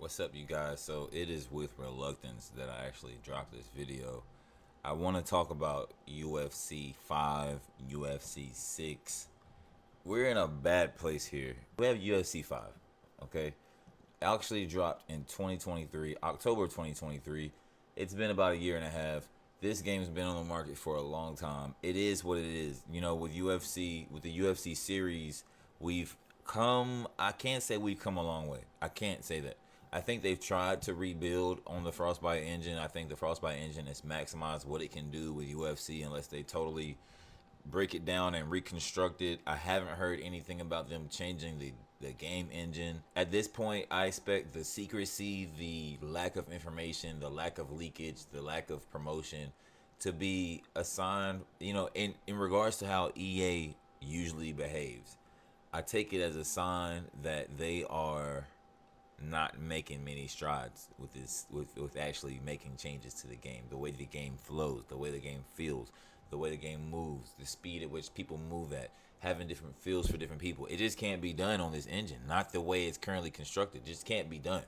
What's up, you guys? So it is with reluctance that I actually dropped this video. I want to talk about UFC 5, UFC 6. We're in a bad place here. We have UFC 5, okay? Actually dropped in 2023, October 2023. It's been about a year and a half. This game's been on the market for a long time. It is what it is. You know, with UFC, with the UFC series, we've come, I can't say we've come a long way. I can't say that. I think they've tried to rebuild on the Frostbite engine. I think the Frostbite engine has maximized what it can do with UFC unless they totally break it down and reconstruct it. I haven't heard anything about them changing the game engine. At this point, I expect the secrecy, the lack of information, the lack of leakage, the lack of promotion to be a sign, in regards to how EA usually behaves. I take it as a sign that they are not making many strides with this with actually making changes to the game, the way the game flows, the way the game feels, the way the game moves, the speed at which people move at, having different feels for different people. It just can't be done on this engine, not the way it's currently constructed. It just can't be done.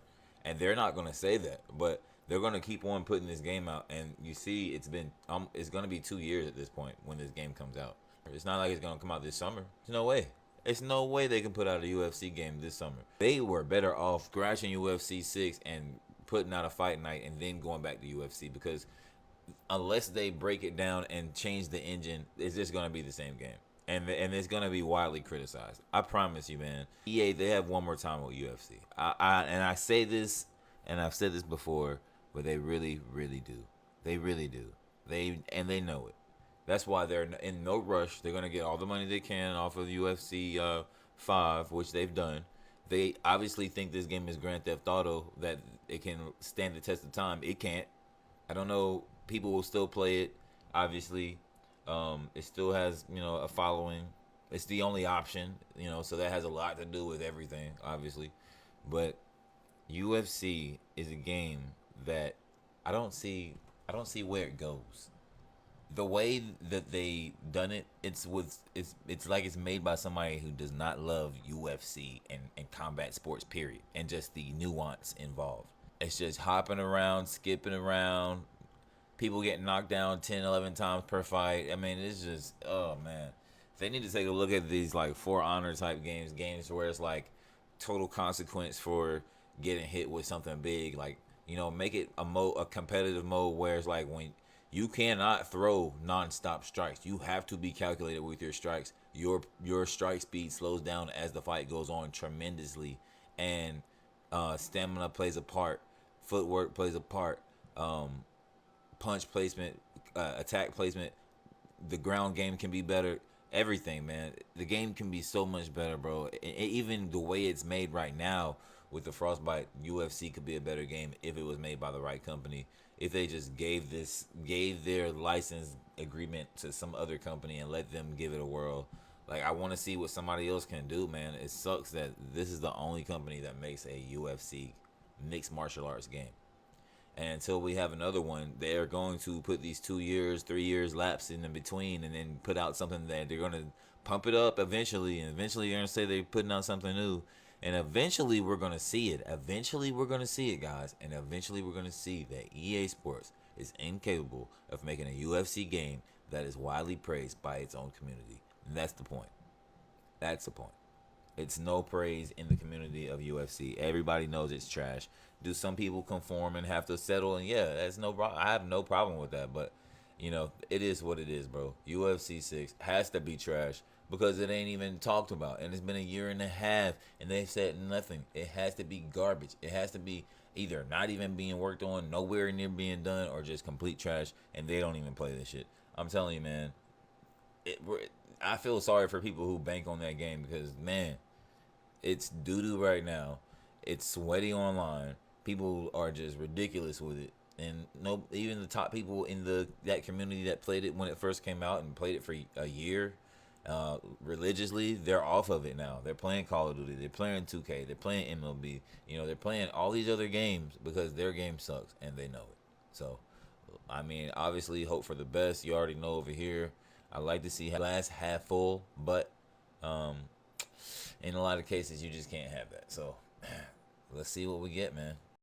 And they're not going to say that, but they're going to keep on putting this game out. And you see, it's going to be 2 years at this point when this game comes out. It's not like it's going to come out this summer. There's no way. There's no way they can put out a UFC game this summer. They were better off scratching UFC 6 and putting out a fight night and then going back to UFC, because unless they break it down and change the engine, it's just going to be the same game. And it's going to be widely criticized. I promise you, man. EA, they have one more time with UFC. I say this, and I've said this before, but they really, really do. They really do. They know it. That's why they're in no rush. They're going to get all the money they can off of UFC 5, which they've done. They obviously think this game is Grand Theft Auto, that it can stand the test of time. It can't. I don't know. People will still play it, obviously. It still has, a following. It's the only option, so that has a lot to do with everything, obviously. But UFC is a game that I don't see where it goes. The way that they done it, it's like it's made by somebody who does not love UFC and combat sports, period, and just the nuance involved. It's just hopping around, skipping around, people getting knocked down 10, 11 times per fight. I mean, it's just, oh man. They need to take a look at these like For Honor type games where it's like total consequence for getting hit with something big. Like, make it a competitive mode where it's like when you cannot throw non-stop strikes. You have to be calculated with your strikes. Your strike speed slows down as the fight goes on tremendously, and stamina plays a part. Footwork plays a part. Punch placement, attack placement. The ground game can be better. Everything, man. The game can be so much better, bro. Even the way it's made right now with the Frostbite, UFC could be a better game if it was made by the right company. If they just gave their license agreement to some other company and let them give it a whirl. Like, I want to see what somebody else can do, man. It sucks that this is the only company that makes a UFC mixed martial arts game. And until we have another one, they're going to put these 2 years, 3 years lapse in between, and then put out something that they're going to pump it up eventually. And eventually they're going to say they're putting out something new. And eventually we're going to see it. Eventually we're going to see it, guys. And eventually we're going to see that EA Sports is incapable of making a UFC game that is widely praised by its own community. And that's the point. That's the point. It's no praise in the community of UFC. Everybody knows it's trash. Do some people conform and have to settle? And yeah, that's no problem. I have no problem with that. But, it is what it is, bro. UFC 6 has to be trash because it ain't even talked about. And it's been a year and a half and they've said nothing. It has to be garbage. It has to be either not even being worked on, nowhere near being done, or just complete trash. And they don't even play this shit. I'm telling you, man. I feel sorry for people who bank on that game because, man, it's doo-doo right now. It's sweaty online. People are just ridiculous with it. And no, even the top people in that community that played it when it first came out and played it for a year religiously, they're off of it now. They're playing Call of Duty. They're playing 2K. They're playing MLB. They're playing all these other games because their game sucks and they know it. So, I mean, obviously, hope for the best. You already know over here. I like to see glass half full, but in a lot of cases, you just can't have that. So, let's see what we get, man.